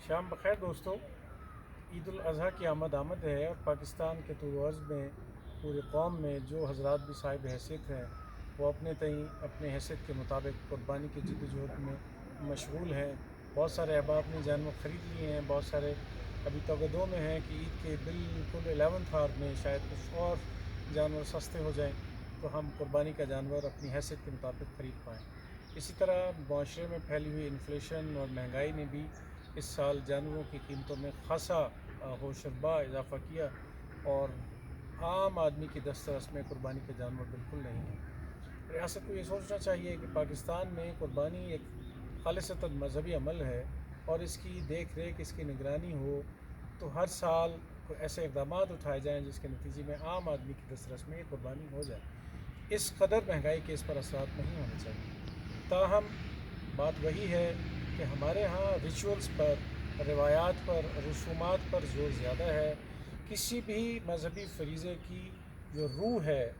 شام بخیر دوستو، عید الاضحیٰ کی آمد ہے اور پاکستان کے طول و عرض میں پوری قوم میں جو حضرات بھی صاحب حیثیت ہیں وہ اپنے اپنے حیثیت کے مطابق قربانی کی جد و جہد میں مشغول ہیں۔ بہت سارے احباب نے جانور خرید لیے ہیں، بہت سارے ابھی توقع میں ہیں کہ عید کے بالکل 11th آور میں شاید کچھ اور جانور سستے ہو جائیں تو ہم قربانی کا جانور اپنی حیثیت کے مطابق خرید پائیں۔ اسی طرح معاشرے میں پھیلی ہوئی انفلیشن اور مہنگائی نے بھی اس سال جانوروں کی قیمتوں میں خاصا ہوشربا اضافہ کیا اور عام آدمی کی دسترس میں قربانی کے جانور بالکل نہیں ہیں۔ ریاست کو یہ سوچنا چاہیے کہ پاکستان میں قربانی ایک خالصتاً مذہبی عمل ہے اور اس کی دیکھ ریکھ، اس کی نگرانی ہو تو ہر سال ایسے اقدامات اٹھائے جائیں جس کے نتیجے میں عام آدمی کی دسترس میں یہ قربانی ہو جائے۔ اس قدر مہنگائی کے اس پر اثرات نہیں ہونے چاہیے۔ تاہم بات وہی ہے کہ ہمارے ہاں ریچولز پر، روایات پر، رسومات پر زور زیادہ ہے۔ کسی بھی مذہبی فریضے کی جو روح ہے،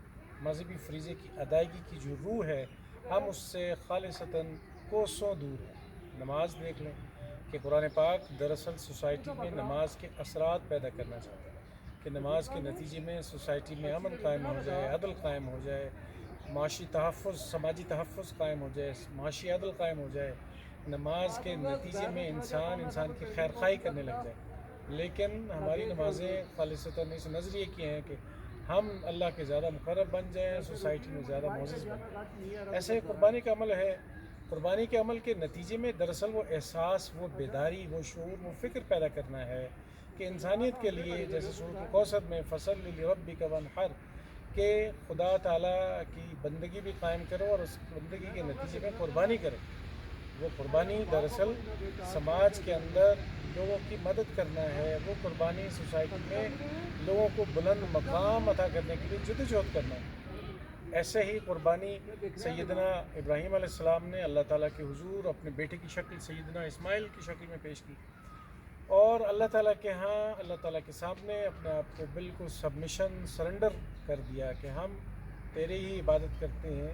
مذہبی فریضے کی ادائیگی کی جو روح ہے، ہم اس سے خالصتاً کوسوں دور ہیں۔ نماز دیکھ لیں کہ قرآن پاک دراصل سوسائٹی میں نماز کے اثرات پیدا کرنا چاہتا ہے کہ نماز کے نتیجے میں سوسائٹی میں امن قائم ہو جائے، عدل قائم ہو جائے، معاشی تحفظ، سماجی تحفظ قائم ہو جائے، معاشی عدل قائم ہو جائے۔ نماز کے نتیجے میں انسان کی خیر خواہی کرنے لگ جائے۔ لیکن ہماری نمازیں خالصتاً اس نظریے کی ہیں کہ ہم اللہ کے زیادہ مقرب بن جائیں، سوسائٹی میں زیادہ معزز بن جائیں۔ ایسے ہی قربانی کا عمل ہے۔ قربانی کے عمل کے نتیجے میں دراصل وہ احساس، وہ بیداری، وہ شعور، وہ فکر پیدا کرنا ہے کہ انسانیت کے لیے، جیسے سورۃ الکوثر میں فصل لربک وانحر، کہ خدا تعالیٰ کی بندگی بھی قائم کرو اور اس بندگی کے نتیجے میں قربانی کرو۔ وہ قربانی دراصل سماج کے اندر لوگوں کی مدد کرنا ہے، وہ قربانی سوسائٹی میں لوگوں کو بلند مقام عطا کرنے کے لیے جدوجہد کرنا ہے۔ ایسے ہی قربانی سیدنا ابراہیم علیہ السلام نے اللہ تعالیٰ کے حضور اپنے بیٹے کی شکل سیدنا اسماعیل کی شکل میں پیش کی اور اللہ تعالیٰ کے ہاں، اللہ تعالیٰ کے سامنے اپنے آپ کو بالکل سبمیشن، سرنڈر کر دیا کہ ہم تیری ہی عبادت کرتے ہیں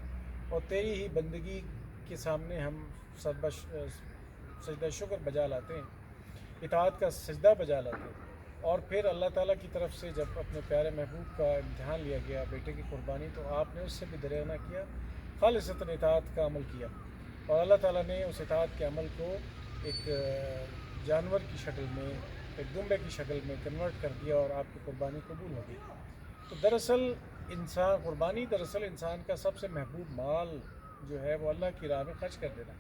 اور تیری ہی بندگی کے سامنے ہم سجدہ شکر بجا لاتے ہیں، اطاعت کا سجدہ بجا لاتے ہیں۔ اور پھر اللہ تعالیٰ کی طرف سے جب اپنے پیارے محبوب کا امتحان لیا گیا، بیٹے کی قربانی، تو آپ نے اس سے بھی دریا نہ کیا، خالصتاً اطاعت کا عمل کیا اور اللہ تعالیٰ نے اس اطاعت کے عمل کو ایک جانور کی شکل میں، ایک دمبے کی شکل میں کنورٹ کر دیا اور آپ کی قربانی قبول ہو گئی۔ تو دراصل قربانی دراصل انسان کا سب سے محبوب مال جو ہے وہ اللہ کی راہ میں خرچ کر دینا،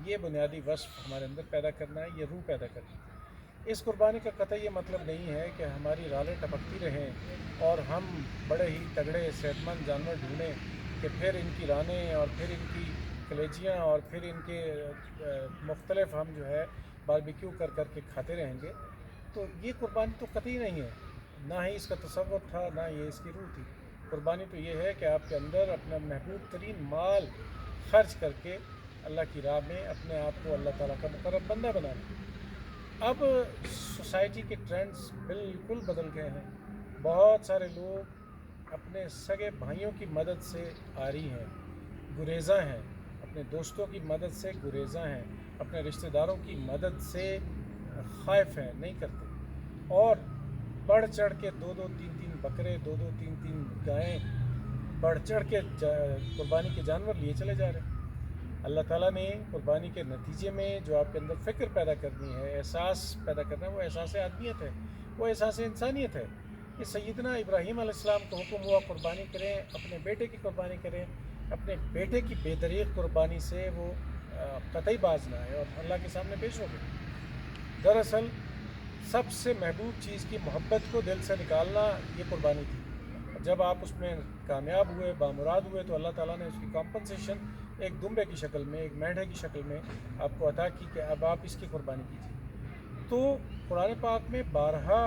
یہ بنیادی وصف ہمارے اندر پیدا کرنا ہے، یہ روح پیدا کرنا ہے۔ اس قربانی کا قطعی یہ مطلب نہیں ہے کہ ہماری رالیں ٹپکتی رہیں اور ہم بڑے ہی تگڑے صحت مند جانور ڈھونڈیں کہ پھر ان کی رانیں اور پھر ان کی کلیجیاں اور پھر ان کے مختلف ہم جو ہے باربیکیو کر کے کھاتے رہیں گے۔ تو یہ قربانی تو قطعی نہیں ہے، نہ ہی اس کا تصور تھا، نہ یہ اس کی روح تھی۔ قربانی تو یہ ہے کہ آپ کے اندر اپنا محبوب ترین مال خرچ کر کے اللہ کی راہ میں اپنے آپ کو اللہ تعالیٰ کا مقرب بندہ بنانا۔ اب سوسائٹی کے ٹرینڈز بالکل بدل گئے ہیں۔ بہت سارے لوگ اپنے سگے بھائیوں کی مدد سے عاری ہیں، گریزاں ہیں، اپنے دوستوں کی مدد سے گریزاں ہیں، اپنے رشتہ داروں کی مدد سے خائف ہیں، نہیں کرتے، اور بڑھ چڑھ کے 2-2 3-3 بکرے، 2-2 3-3 گائیں بڑھ چڑھ کے قربانی کے جانور لیے چلے جا رہے ہیں۔ اللہ تعالیٰ نے قربانی کے نتیجے میں جو آپ کے اندر فکر پیدا کرنی ہے، احساس پیدا کرنا ہے، وہ احساس عادمیت ہے، وہ احساس انسانیت ہے۔ کہ سیدنا ابراہیم علیہ السلام کو حکم ہوا قربانی کریں، اپنے بیٹے کی قربانی کریں، اپنے بیٹے کی بے دریغ قربانی سے وہ قطعی باز نہ آئے اور اللہ کے سامنے پیش ہو گئے۔ دراصل سب سے محبوب چیز کی محبت کو دل سے نکالنا یہ قربانی تھی۔ جب آپ اس میں کامیاب ہوئے، بامراد ہوئے، تو اللہ تعالیٰ نے اس کی کمپنسیشن ایک دمبے کی شکل میں، ایک مینڈھے کی شکل میں آپ کو عطا کی کہ اب آپ اس کی قربانی کیجیے۔ تو قرآن پاک میں بارہا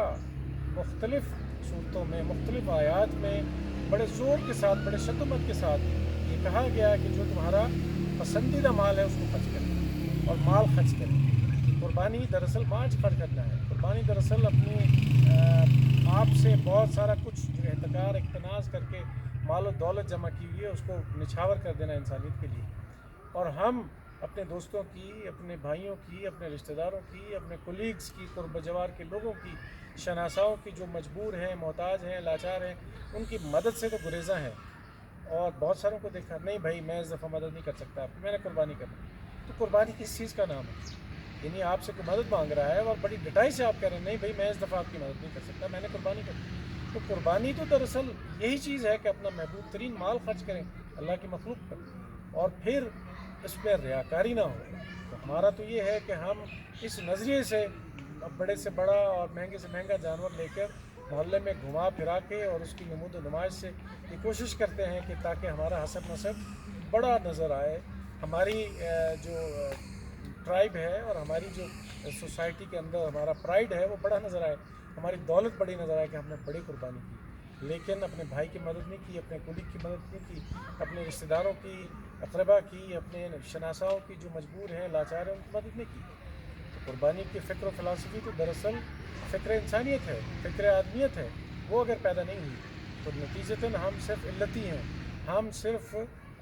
مختلف صورتوں میں، مختلف آیات میں بڑے زور کے ساتھ، بڑے شدت کے ساتھ یہ کہا گیا ہے کہ جو تمہارا پسندیدہ مال ہے اس کو خرچ کریں اور مال خرچ کریں۔ قربانی دراصل مال خرچ کرنا ہے۔ قربانی دراصل اپنی آپ سے بہت سارا کچھ جو احتکار، اقتناز کر کے مال و دولت جمع کی ہوئی ہے اس کو نچھاور کر دینا انسانیت کے لیے، اور ہم اپنے دوستوں کی، اپنے بھائیوں کی، اپنے رشتہ داروں کی، اپنے کولیگز کی، قرب جوار کے لوگوں کی، شناساؤں کی جو مجبور ہیں، محتاج ہیں، لاچار ہیں، ان کی مدد سے تو گریزاں ہیں۔ اور بہت ساروں کو دیکھا نہیں بھائی میں اس دفعہ مدد نہیں کر سکتا آپ کی، میں نے قربانی کرنا۔ تو قربانی کس چیز کا نام ہے؟ یعنی آپ سے کوئی مدد مانگ رہا ہے اور بڑی ڈٹائی سے آپ کہہ رہے ہیں نہیں بھائی میں اس دفعہ آپ کی مدد نہیں کر سکتا، میں نے قربانی کرنا۔ تو قربانی تو دراصل یہی چیز ہے کہ اپنا محبوب ترین مال خرچ کریں اللہ کی مخلوق پر، اور پھر اس میں ریاکاری نہ ہو۔ تو ہمارا تو یہ ہے کہ ہم اس نظریے سے بڑے سے بڑا اور مہنگے سے مہنگا جانور لے کر محلے میں گھما پھرا کے اور اس کی نمود و نمائش سے یہ کوشش کرتے ہیں کہ تاکہ ہمارا حسب نسب بڑا نظر آئے، ہماری جو ٹرائب ہے اور ہماری جو سوسائٹی کے اندر ہمارا پرائڈ ہے وہ بڑا نظر آئے، ہماری دولت بڑی نظر آئے کہ ہم نے بڑی قربانی کی، لیکن اپنے بھائی کی مدد نہیں کی، اپنے کولیگ کی مدد نہیں کی، اپنے رشتہ داروں کی، اقربا کی، اپنے شناساؤں کی جو مجبور ہیں، لاچار ہیں، ان کی مدد نہیں کی۔ تو قربانی کی فکر و فلسفی تو دراصل فکر انسانیت ہے، فکر آدمیت ہے، وہ اگر پیدا نہیں ہوئی تو نتیجتاً ہم صرف علتی ہیں، ہم صرف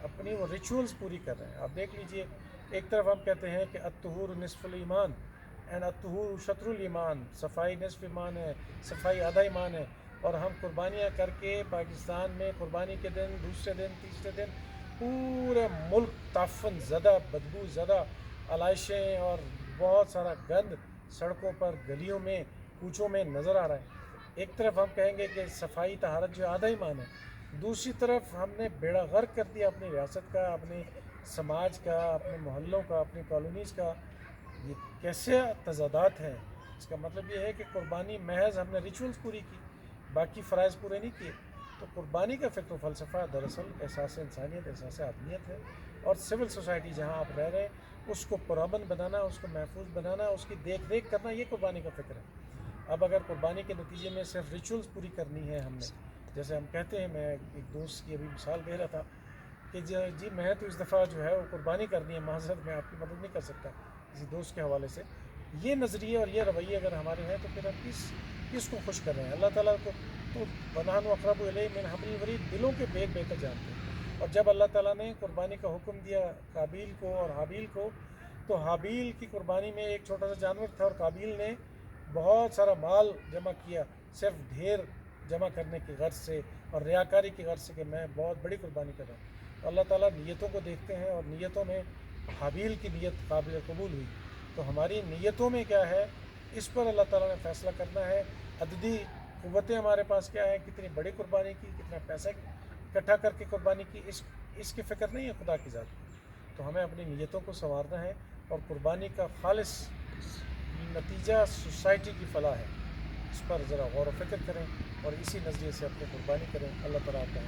اپنی وہ ریچولز پوری کر رہے ہیں۔ آپ دیکھ لیجئے، ایک طرف ہم کہتے ہیں کہ الطہور نصف الایمان اینڈ الطہور شطر الایمان، صفائی نصف ایمان ہے، صفائی آدھا ایمان ہے، اور ہم قربانیاں کر کے پاکستان میں قربانی کے دن، دوسرے دن، تیسرے دن پورے ملک تعفن زدہ، بدبو زدہ، علائشیں اور بہت سارا گند سڑکوں پر، گلیوں میں، کوچوں میں نظر آ رہا ہے۔ ایک طرف ہم کہیں گے کہ صفائی طہارت جو آدھا ایمان ہے، دوسری طرف ہم نے بیڑا غرق کر دیا اپنی ریاست کا، اپنے سماج کا، اپنے محلوں کا، اپنی کالونیز کا۔ یہ کیسے تضادات ہیں؟ اس کا مطلب یہ ہے کہ قربانی محض ہم نے ریچولز پوری کی، باقی فرائض پورے نہیں کیے۔ تو قربانی کا فکر و فلسفہ دراصل احساس انسانیت، احساس آدمیت ہے، اور سول سوسائٹی جہاں آپ رہ رہے ہیں اس کو پرامن بنانا، اس کو محفوظ بنانا، اس کی دیکھ ریکھ کرنا، یہ قربانی کا فکر ہے۔ اب اگر قربانی کے نتیجے میں صرف ریچولز پوری کرنی ہے ہم نے، جیسے ہم کہتے ہیں، میں ایک دوست کی ابھی مثال دے رہا تھا کہ جی میں تو اس دفعہ جو ہے وہ قربانی کرنی ہے، معذرت میں آپ کی مدد نہیں کر سکتا، کسی دوست کے حوالے سے، یہ نظریے اور یہ رویے اگر ہمارے ہیں تو پھر ہم کس کو خوش کر رہے ہیں؟ اللہ تعالیٰ کو تو وَنَحْنُ أَقْرَبُ إِلَيْهِ مِنْ حَبْلِ الْوَرِيدِ، دلوں کے بیگ بہتر جانتے ہیں۔ اور جب اللہ تعالیٰ نے قربانی کا حکم دیا قابیل کو اور حابیل کو، تو حابیل کی قربانی میں ایک چھوٹا سا جانور تھا اور قابیل نے بہت سارا مال جمع کیا، صرف ڈھیر جمع کرنے کی غرض سے اور ریاکاری کی غرض سے کہ میں بہت بڑی قربانی کر رہا ہوں۔ تو اللہ تعالیٰ نیتوں کو دیکھتے ہیں، اور نیتوں میں حابیل کی نیت قابل قبول ہوئی۔ تو ہماری نیتوں میں کیا ہے، اس پر اللہ تعالیٰ نے فیصلہ کرنا ہے۔ عددی قوتیں ہمارے پاس کیا ہے، کتنی بڑی قربانی کی، کتنا پیسہ اکٹھا کر کے قربانی کی، اس کی فکر نہیں ہے خدا کی ذات کی۔ تو ہمیں اپنی نیتوں کو سنوارنا ہے، اور قربانی کا خالص نتیجہ سوسائٹی کی فلاح ہے، اس پر ذرا غور و فکر کریں اور اسی نظریے سے اپنی قربانی کریں۔ اللہ تعالیٰ آپ کا